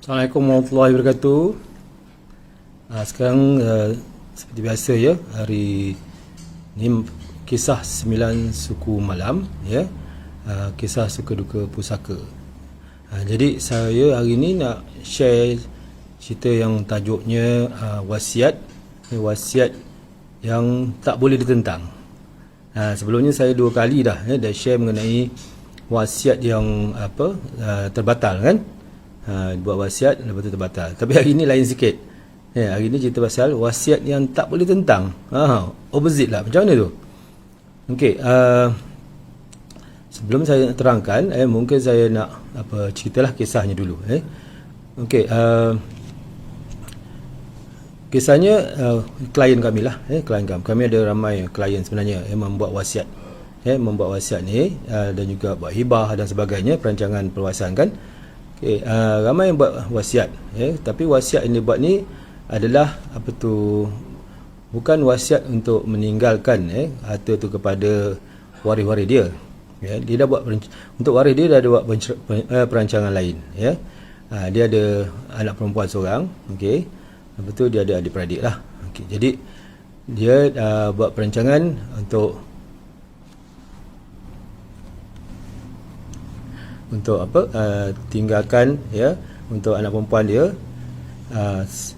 Assalamualaikum warahmatullahi wabarakatuh. Sekarang seperti biasa ya, hari ni kisah 9 suku malam ya. Kisah suka duka pusaka. Jadi saya hari ni nak share cerita yang tajuknya wasiat yang tak boleh ditentang. Sebelumnya saya 2 kali dah share mengenai wasiat yang terbatal kan. Buat wasiat lepas tu terbatal. Tapi hari ni lain sikit. Hari ni cerita pasal wasiat yang tak boleh tentang. Opposite lah. Macam mana tu? Okey, sebelum saya nak terangkan, mungkin saya nak ceritalah kisahnya dulu. Okey, kisahnya klien kami lah. Klien kami. Kami ada ramai klien sebenarnya yang membuat wasiat. Membuat wasiat ni dan juga buat hibah dan sebagainya, perancangan perluasan kan. Okay, ramai yang buat wasiat, tapi wasiat yang dia buat ni adalah bukan wasiat untuk meninggalkan harta tu kepada waris-waris dia. Dia dah buat untuk waris dia, dah ada buat perancangan lain. Dia ada anak perempuan seorang, okey. Lepas tu dia ada adik-beradik lah. Okay, jadi dia buat perancangan untuk tinggalkan untuk anak perempuan dia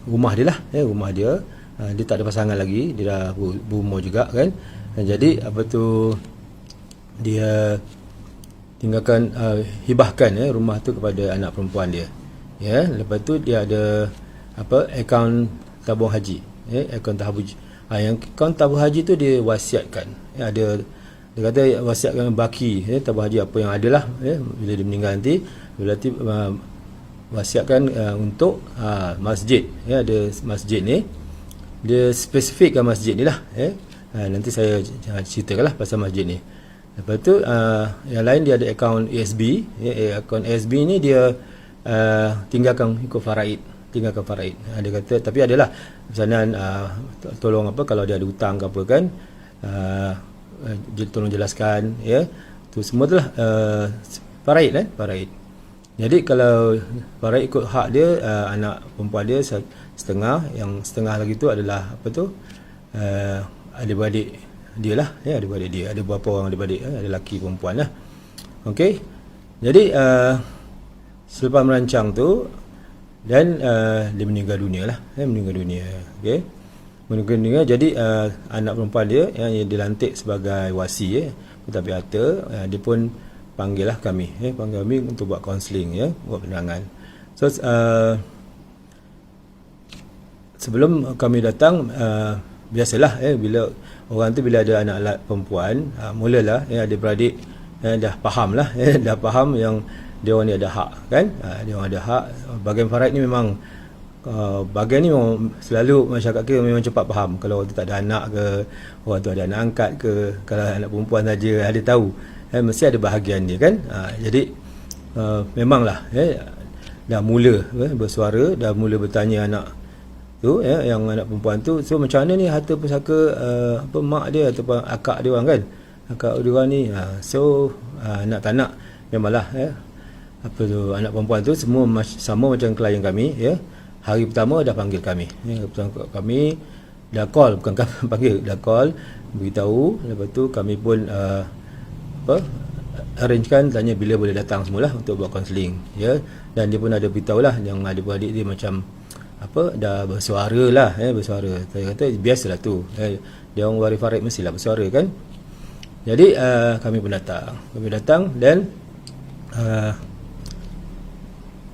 rumah dia lah, rumah dia. Dia tak ada pasangan lagi, dia dah berumur juga kan. Jadi dia tinggalkan, hibahkan rumah tu kepada anak perempuan dia. Lepas tu dia ada akaun tabung haji, akaun tabung haji. Yang akaun tabung haji tu dia wasiatkan. Dia kata wasiatkan baki tabung haji apa yang ada lah, bila dia meninggal nanti berarti wasiatkan untuk masjid. Ada masjid ni, dia spesifikkan masjid ni lah. Nanti saya ceritakan lah pasal masjid ni. Lepas tu yang lain dia ada akaun ASB. Akaun ASB ni dia tinggalkan ikut faraid. Dia kata, tapi adalah pesanan tolong kalau dia ada hutang ke apa kan, tolong jelaskan tu semua tu lah faraid kan, faraid. Jadi kalau faraid ikut hak dia, anak perempuan dia setengah, yang setengah lagi tu adalah adik-beradik dia lah, adik-beradik dia. Ada berapa orang adik-beradik, ada lelaki perempuan lah. Okey, jadi selepas merancang tu dan dia meninggal dunia lah, meninggal dunia. Okey, meninggal dunia. Jadi anak perempuan dia yang dilantik sebagai wasi pentadbir harta, dia pun panggil lah kami, panggil kami untuk buat kaunseling, buat penerangan. So sebelum kami datang, biasalah bila orang tu bila ada anak perempuan, mulalah adik-beradik dah faham lah, dah faham yang dia orang ni ada hak kan. Dia orang ada hak. Bahagian faraid ni memang bahagian ni memang selalu masyarakat kita memang cepat faham. Kalau orang tu tak ada anak ke, orang tu ada anak angkat ke, kalau anak perempuan saja ada tahu, mesti ada bahagian dia kan. Jadi memanglah dah mula bersuara, dah mula bertanya anak tu, yang anak perempuan tu, so macam mana ni harta pusaka mak dia ataupun akak dia orang kan, akak dia orang ni. So nak tak nak memanglah anak perempuan tu semua sama macam klien kami. Hari pertama dah panggil kami, hari pertama kami dah call, bukan panggil, dah call beritahu. Lepas tu kami pun arrangekan, tanya bila boleh datang semualah untuk buat kaunseling. Dan dia pun ada beritahu lah yang adik-beradik dia macam dah bersuara lah, bersuara. Saya kata biasalah tu, dia orang waris faraid mestilah bersuara kan. Jadi kami pun datang dan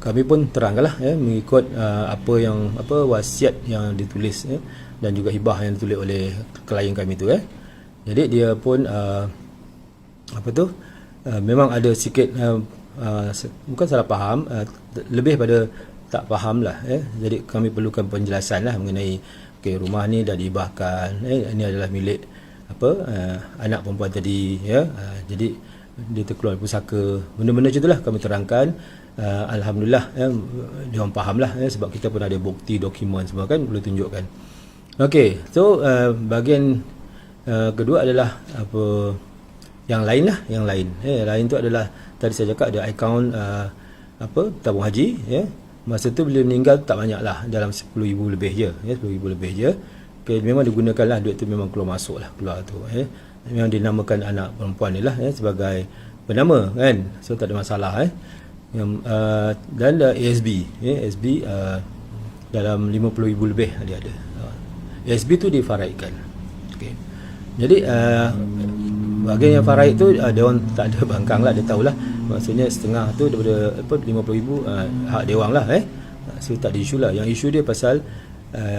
kami pun terangkanlah mengikut wasiat yang ditulis dan juga hibah yang ditulis oleh klien kami tu. Jadi dia pun memang ada sikit bukan salah faham, lebih pada tak faham lah. Jadi kami perlukan penjelasan lah mengenai rumah ni dah dihibahkan, ini adalah milik anak perempuan tadi. Jadi dia terkeluar pusaka, benda-benda macam itulah kami terangkan. Alhamdulillah dia orang faham lah, sebab kita pun ada bukti dokumen semua kan, boleh tunjukkan. Okey, so bahagian kedua adalah yang lain lah, yang lain tu adalah tadi saya cakap ada akaun tabung haji, masa tu bila meninggal tak banyak lah, dalam 10,000 lebih je, 10,000 lebih je. Memang digunakan lah duit tu, memang keluar masuk lah, keluar tu, memang dinamakan anak perempuan ni lah, sebagai penama kan, so tak ada masalah. Dan ASB, ASB dalam 50,000 lebih dia ada. ASB tu difaraidkan. Okay. Jadi bahagian yang faraid tu dia orang tak ada bangkang lah, dia tahulah, maksudnya setengah tu daripada 50,000 hak dia orang lah, so tak ada isu lah. Yang isu dia pasal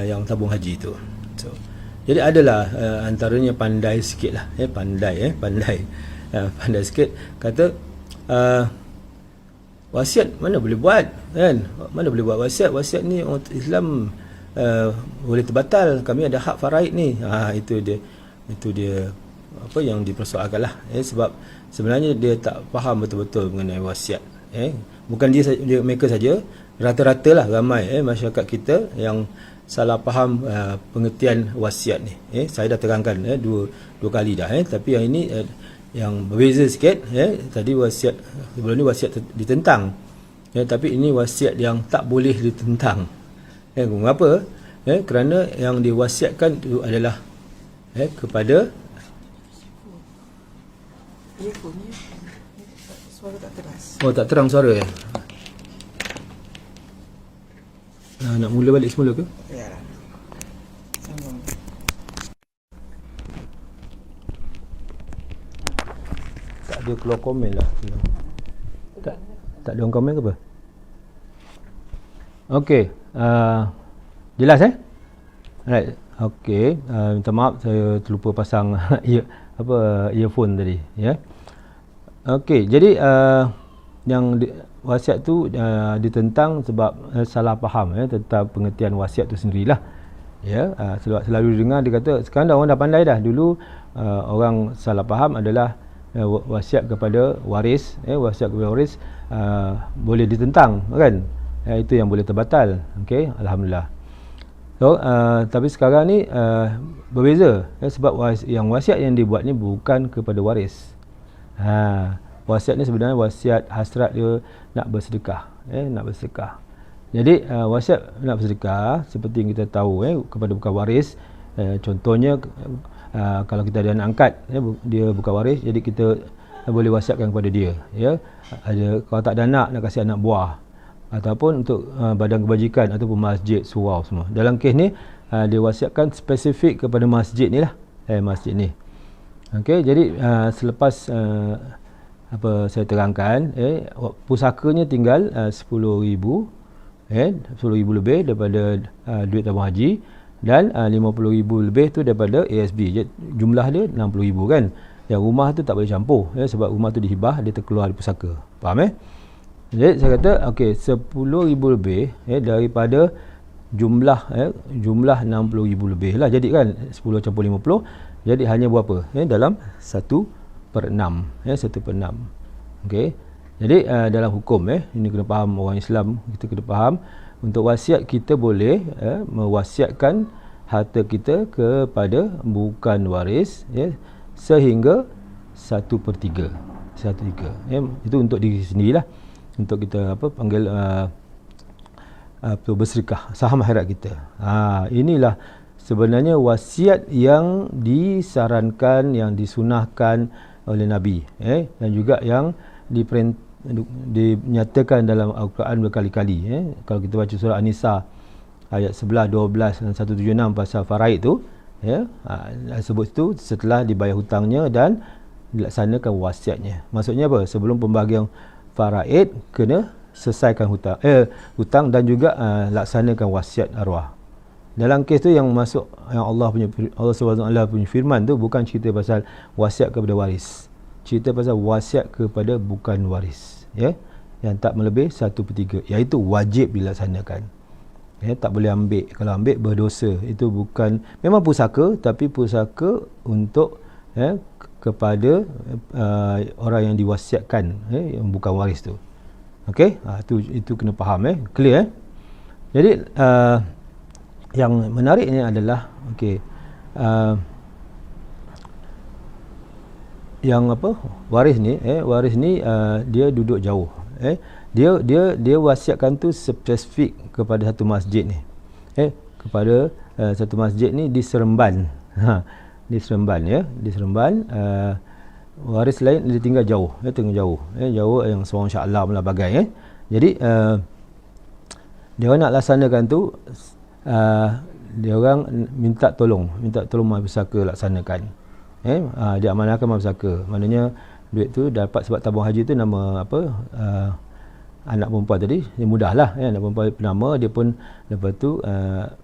yang tabung haji tu. So, jadi adalah antaranya pandai sikit lah, pandai sikit, kata wasiat mana boleh buat kan, mana boleh buat wasiat ni orang Islam boleh terbatal, kami ada hak faraid ni. Itu dia apa yang dipersoalkan lah, sebab sebenarnya dia tak faham betul-betul mengenai wasiat. Bukan mereka saja, rata-rata lah ramai masyarakat kita yang salah faham pengertian wasiat ni. Saya dah terangkan dua kali dah, tapi yang ini yang berbeza sikit. Tadi wasiat, sebelum ni wasiat ditentang, tapi ini wasiat yang tak boleh ditentang. Mengapa? Kerana yang diwasiatkan itu adalah kepada suara tak teras. Oh, tak terang suara ya? Nak mula balik semula ke? Ya. Sambung. Tak ada keluar komen lah. Tak ada orang komen ke apa? Okey, jelas Alright. Okey, minta maaf saya terlupa pasang earphone tadi, ya. Okey, jadi yang wasiat tu ditentang sebab salah faham tentang pengertian wasiat tu sendirilah. Selalu dengar dia kata sekarang orang dah pandai dah. Dulu orang salah faham adalah wasiat kepada waris, wasiat kepada waris boleh ditentang kan. Itu yang boleh terbatal. Okey, alhamdulillah. So, tapi sekarang ni berbeza, sebab yang wasiat yang dibuat ni bukan kepada waris. Wasiat ni sebenarnya wasiat hasrat dia nak bersedekah, nak bersedekah. Jadi wasiat nak bersedekah seperti yang kita tahu kepada bukan waris. Contohnya kalau kita ada anak angkat, dia bukan waris, jadi kita boleh wasiatkan kepada dia, kalau tak ada anak, nak kasih anak buah, ataupun untuk badan kebajikan ataupun masjid, surau semua. Dalam kes ni diwasiatkan spesifik kepada masjid ni lah, masjid ni. Okey, jadi selepas apa saya terangkan, pusakanya tinggal 10,000, 10,000 lebih daripada duit tabung haji, dan 50,000 lebih tu daripada ASB. Jadi, jumlah dia 60,000 kan. Yang rumah tu tak boleh campur, sebab rumah tu dihibah, dia terkeluar di pusaka. Faham Jadi saya kata okey, 10,000 lebih daripada jumlah 60,000 lebih lah, jadi kan 10 campur 50, jadi hanya berapa? Dalam 1/6, 1/6. Okey. Jadi dalam hukum ini kena faham, orang Islam kita kena faham, untuk wasiat kita boleh mewasiatkan harta kita kepada bukan waris, sehingga 1/3. 1/3. Itu untuk diri sendirilah, untuk kita panggil bersedekah saham akhirat kita. Inilah sebenarnya wasiat yang disarankan, yang disunahkan oleh Nabi, dan juga yang dinyatakan dalam Al-Quran berkali-kali. Kalau kita baca surah An-Nisa ayat 11, 12 dan 176 pasal faraid tu, sebut tu setelah dibayar hutangnya dan dilaksanakan wasiatnya. Maksudnya apa? Sebelum pembahagian faraid kena selesaikan hutang dan juga laksanakan wasiat arwah. Dalam kes tu yang masuk, yang Allah SWT punya firman tu bukan cerita pasal wasiat kepada waris, cerita pasal wasiat kepada bukan waris, yang tak melebihi 1/3, iaitu wajib dilaksanakan. Tak boleh ambil. Kalau ambil berdosa. Itu bukan, memang pusaka, tapi pusaka untuk kepada orang yang diwasiatkan, yang bukan waris tu. Okey, itu kena faham, clear. Jadi yang menariknya adalah yang waris ni dia duduk jauh, dia wasiatkan tu spesifik kepada satu masjid ni. Kepada satu masjid ni di Seremban. Di Seremban ya, di Seremban. Waris lain dia tinggal jauh, jauh yang Seorang Shah Alam lah bagai. Jadi dia orang nak laksanakan tu, dia orang minta tolong Mahir Pusaka laksanakan. Dia amanahkan Mahir Pusaka. Maknanya duit tu dapat sebab tabung haji tu nama apa, anak perempuan tadi, dia mudahlah anak perempuan penama, dia pun lepas tu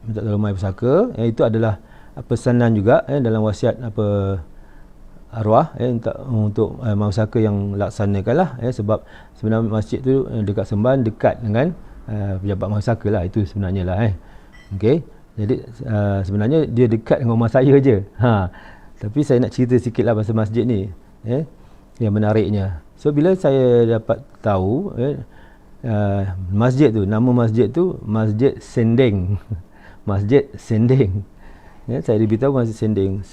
minta tolong Mahir Pusaka. Itu adalah pesanan juga dalam wasiat apa arwah untuk Mahir Pusaka yang laksanakan lah, sebab sebenarnya masjid tu dekat Seremban, dekat dengan pejabat Mahir Pusaka lah, itu sebenarnya lah. Okey, jadi sebenarnya dia dekat dengan rumah saya je. Tapi saya nak cerita sikit lah pasal masjid ni, yang menariknya. So bila saya dapat tahu masjid tu, nama masjid tu Masjid Sending. Masjid Sending. Saya diberitahu Masjid Sending.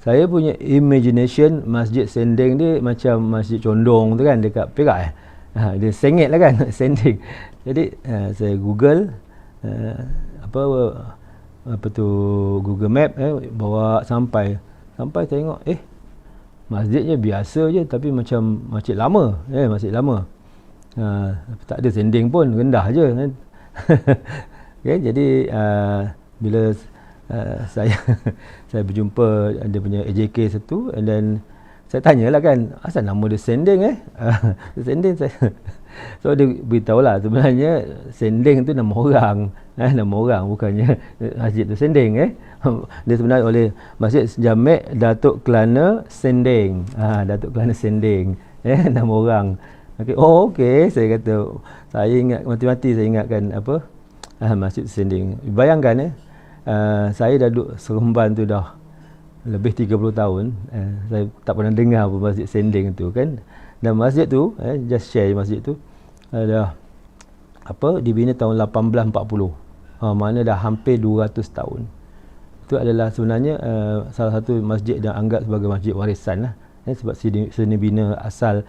Saya punya imagination Masjid Sending ni macam Masjid Condong tu kan, dekat Perak. Dia sengit lah kan, Sending. Jadi saya Google apa tu, Google Map, bawa sampai tengok masjidnya biasa je, tapi macam masjid lama, masjid lama. Tak ada sending pun, rendah je kan. Jadi bila saya berjumpa dia punya AJK satu, and then saya tanyalah kan, asal nama dia Sending Sending saya. So dia beritahu lah, sebenarnya Sending tu nama orang, bukannya masjid tu Sending. Dia sebenarnya oleh Masjid Jamek Datuk Kelana Sending. Datuk Kelana Sending, nama orang. Okey, saya kata, saya ingat mati-mati, saya ingatkan apa, Masjid Sending. Bayangkan saya dah duduk Seremban tu dah lebih 30 tahun, saya tak pernah dengar pun Masjid Sending tu kan. Dan masjid tu, just share masjid tu dah dibina tahun 1840. Mana dah hampir 200 tahun. Itu adalah sebenarnya salah satu masjid yang anggap sebagai masjid warisan lah, sebab seni bina asal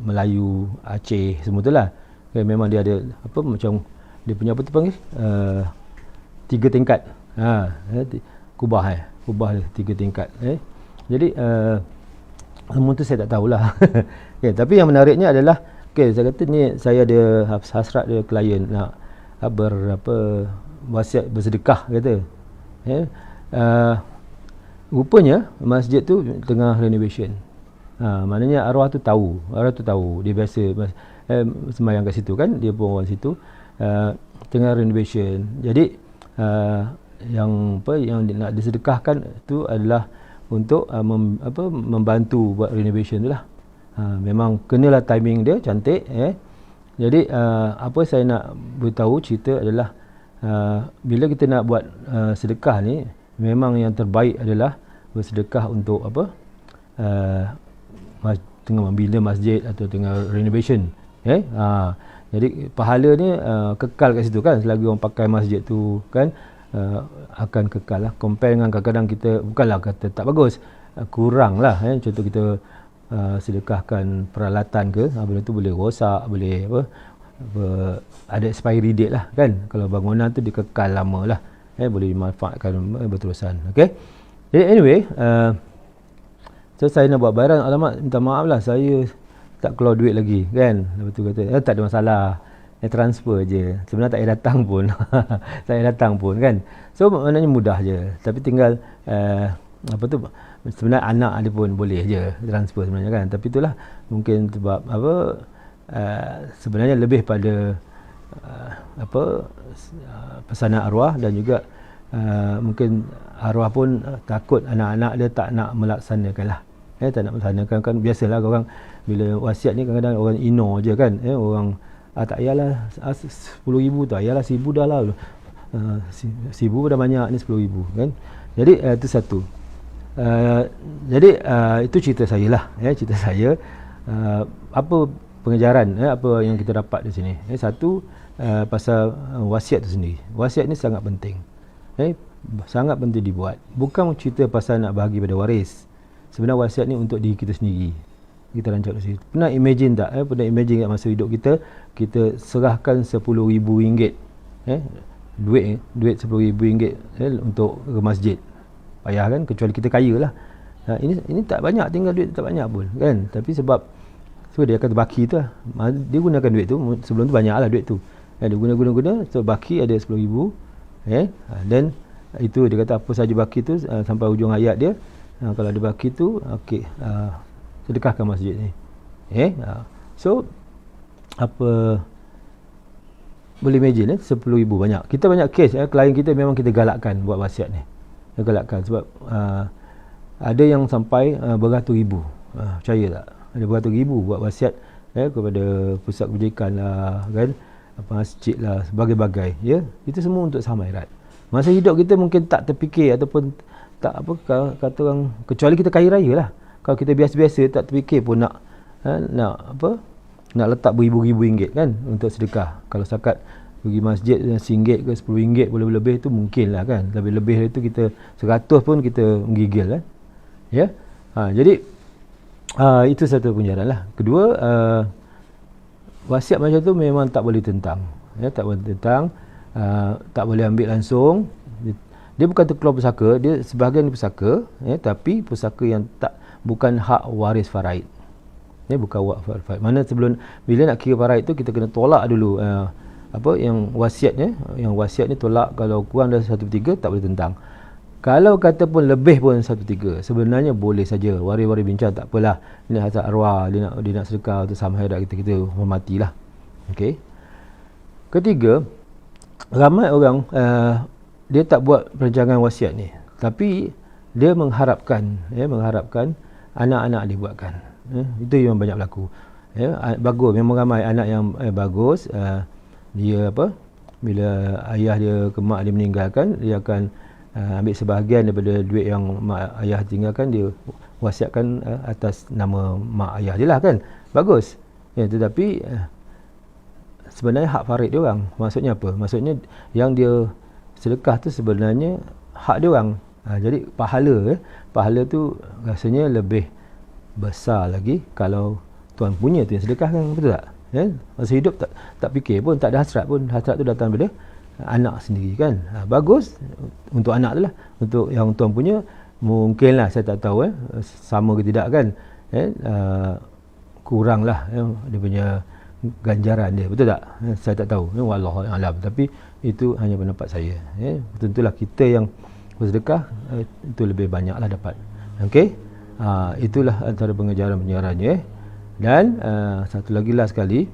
Melayu, Aceh, semua tu lah. Memang dia ada macam dia punya panggil 3 tingkat. Kubah dia 3 tingkat. Jadi semua tu saya tak tahulah. Tapi yang menariknya adalah, saya kata ni, saya ada hasrat dia klien nak wasiat bersedekah kata. Rupanya masjid tu tengah renovation. Maknanya arwah tu tahu, dia biasa sembahyang kat situ kan, dia pun orang situ, tengah renovation. Jadi yang nak disedekahkan tu adalah untuk membantu buat renovation tu lah. Memang kenalah timing dia cantik. Jadi apa saya nak beritahu cerita adalah, bila kita nak buat sedekah ni, memang yang terbaik adalah bersedekah untuk tengah membina masjid atau tengah renovation. Jadi pahala ni kekal kat situ kan, selagi orang pakai masjid tu kan, akan kekal lah. Compare dengan kadang-kadang kita, bukanlah kata tak bagus, kurang lah. Contoh kita sedekahkan peralatan ke, benda tu boleh rosak, boleh ada expiry date lah kan. Kalau bangunan tu dia kekal lama lah, boleh dimanfaatkan berterusan. Okay, jadi anyway, so saya nak buat barang, alamak minta maaf lah, saya tak keluar duit lagi kan. Lepas tu kata tak ada masalah, transfer je, sebenarnya tak payah datang pun. Tak payah datang pun kan. So maknanya mudah je, tapi tinggal sebenarnya anak dia pun boleh je transfer sebenarnya kan. Tapi itulah mungkin sebab sebenarnya lebih pada pesanan arwah, dan juga mungkin arwah pun takut anak-anak dia tak nak melaksanakan lah. Tak nak melaksanakan kan, biasalah orang bila wasiat ni kadang-kadang orang ignore je kan. Orang tak payahlah 10,000 tak payahlah, 1,000 dah lah, 1,000 dah banyak ni, 10,000 kan. Jadi itu satu. Jadi itu cerita saya lah, cerita saya apa pengajaran, apa yang kita dapat di sini. Satu, pasal wasiat tu sendiri. Wasiat ni sangat penting, sangat penting dibuat. Bukan cerita pasal nak bahagi pada waris. Sebenarnya wasiat ni untuk diri kita sendiri. kita rancang kat situ. Pernah imagine tak? Pernah imagine tak masa hidup kita serahkan RM10,000 duit RM10,000 untuk ke masjid. Payah kan, kecuali kita kaya lah. Ini tak banyak, tinggal duit tak banyak pun kan, tapi sebab dia kata baki tu lah. Dia gunakan duit tu, sebelum tu banyak lah duit tu. Dia guna, so baki ada RM10,000. Dan itu dia kata apa saja baki tu sampai hujung ayat dia. Kalau ada baki tu, okey, sedekahkan masjid ni. So apa, boleh imagine RM10,000 banyak. Kita banyak kes klien kita memang kita galakkan buat wasiat ni. Kita galakkan sebab ada yang sampai beratus ribu. Percaya tak? Ada beratus ribu buat wasiat kepada pusat kebajikan lah kan, masjid lah, sebagai-bagai itu semua untuk sama akhirat. Masa hidup kita mungkin tak terfikir ataupun tak kata orang, kecuali kita kaya raya lah. Kalau kita biasa-biasa tak terfikir pun nak letak beribu-ribu ringgit kan untuk sedekah. Kalau setakat pergi masjid RM1 ke RM10 boleh lebih tu mungkin lah kan. Lebih-lebih itu kita 100 pun kita menggigil kan. Jadi itu satu penjarahan lah. Kedua, wasiat macam tu memang tak boleh tentang. Tak boleh tentang, tak boleh ambil langsung. Dia bukan terkeluar pusaka, dia sebahagian pusaka, tapi pusaka yang bukan hak waris faraid. Bukan hak faraid. Mana sebelum bila nak kira faraid tu kita kena tolak dulu yang wasiat ni tolak. Kalau kurang dari 1/3 tak boleh tentang. Kalau kata pun lebih pun 1/3 sebenarnya boleh saja. Waris-waris bincang tak apalah. Ini hasrat arwah, dia nak sedekah untuk sama hairat kita hormatilah. Okey. Ketiga, ramai orang dia tak buat perancangan wasiat ni, tapi dia mengharapkan anak-anak dia buatkan. Itu yang banyak berlaku. Bagus, memang ramai anak yang bagus, dia bila ayah dia ke mak dia meninggalkan, dia akan ambil sebahagian daripada duit yang mak ayah tinggalkan, dia wasiatkan atas nama mak ayah dia lah kan. Bagus. Tetapi sebenarnya hak farid dia orang. Maksudnya apa? Maksudnya yang dia sedekah tu sebenarnya hak dia orang. Jadi pahala tu rasanya lebih besar lagi kalau tuan punya tu yang sedekahkan, betul tak? Masa hidup tak fikir pun, tak ada hasrat pun. Hasrat tu datang daripada anak sendiri kan. Bagus untuk anak tu lah. Untuk yang tuan punya mungkinlah, saya tak tahu sama ke tidak kan. Kurang lah dia punya ganjaran dia, betul tak? Saya tak tahu, wallahu alam, tapi itu hanya pendapat saya. Tentulah kita yang bersedekah itu lebih banyaklah dapat. Okey, itulah antara pengajaran-pengajarannya. Dan satu lagi lah sekali,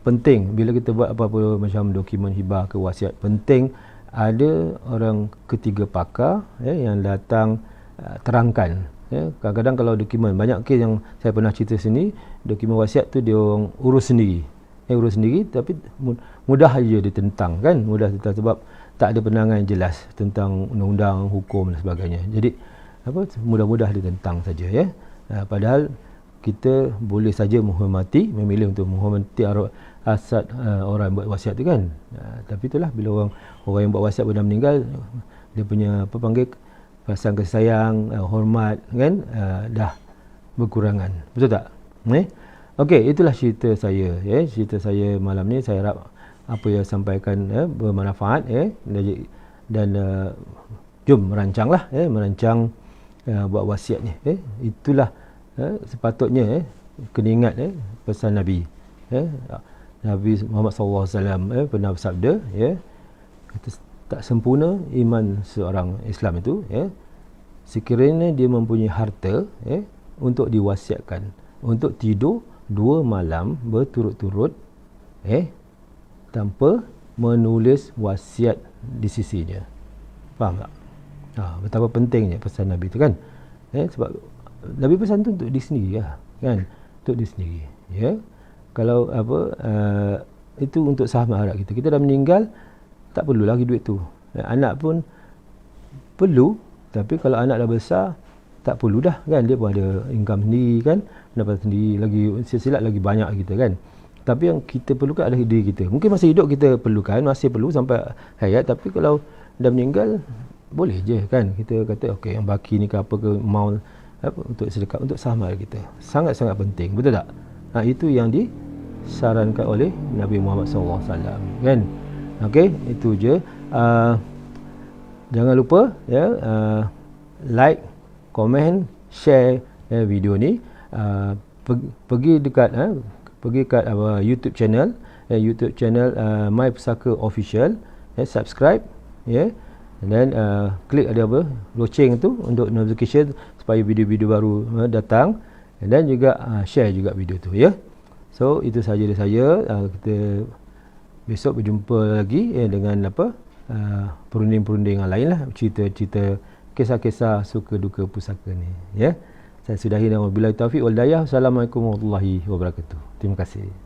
penting bila kita buat apa-apa macam dokumen hibah ke wasiat, penting ada orang ketiga pakar yang datang terangkan. Kadang-kadang kalau dokumen, banyak kes yang saya pernah cerita sini, dokumen wasiat tu dia orang urus sendiri, tapi mudah aja ditentang kan, mudah ditentang sebab tak ada penangan yang jelas tentang undang-undang, hukum dan sebagainya. Jadi mudah-mudah ditentang saja padahal kita boleh saja menghormati, memilih untuk menghormati hasad orang yang buat wasiat tu kan. Tapi itulah, bila orang yang buat wasiat benar meninggal, dia punya perasaan kasih sayang, hormat kan, dah berkurangan, betul tak? Okey, itulah cerita saya. Cerita saya malam ni, saya harap apa yang sampaikan bermanfaat dan jom merancanglah, merancang buat wasiat ni. Itulah sepatutnya kena ingat pesan Nabi. Nabi Muhammad SAW pernah bersabda, tak sempurna iman seorang Islam itu sekiranya dia mempunyai harta untuk diwasiatkan untuk tidur 2 malam berturut-turut tanpa menulis wasiat di sisinya. Faham tak? Betapa pentingnya pesan Nabi itu kan. Sebab Nabi pesan tu untuk diri sendiri kan, untuk diri sendiri. Kalau itu untuk sahabat harap kita. Kita dah meninggal, tak perlu lagi duit tu. Anak pun perlu, tapi kalau anak dah besar tak perlu dah kan, dia pun ada income sendiri kan, pendapatan sendiri, lagi silsilat lagi banyak kita kan. Tapi yang kita perlukan adalah diri kita. Mungkin masa hidup kita perlukan, masih perlu sampai hayat, tapi kalau dah meninggal boleh je kan kita kata okey, yang baki ni ke apa ke mau untuk sedekah, untuk saham kita. Sangat-sangat penting, betul tak? Itu yang disarankan oleh Nabi Muhammad SAW, kan? Okey, itu je. Jangan lupa ya, like, komen, share video ni. Pergi dekat YouTube channel, My Pusaka Official, subscribe, dan klik ada loceng tu untuk notification supaya video-video baru datang, dan juga share juga video tu, ya. So itu saja dari saya. Kita besok berjumpa lagi dengan perunding-perunding yang lain lah, cerita-cerita, kisah-kisah suka duka pusaka ni, ya. Saya sudahi dengan wabillahi taufiq wal hidayah. Assalamualaikum warahmatullahi wabarakatuh. Terima kasih.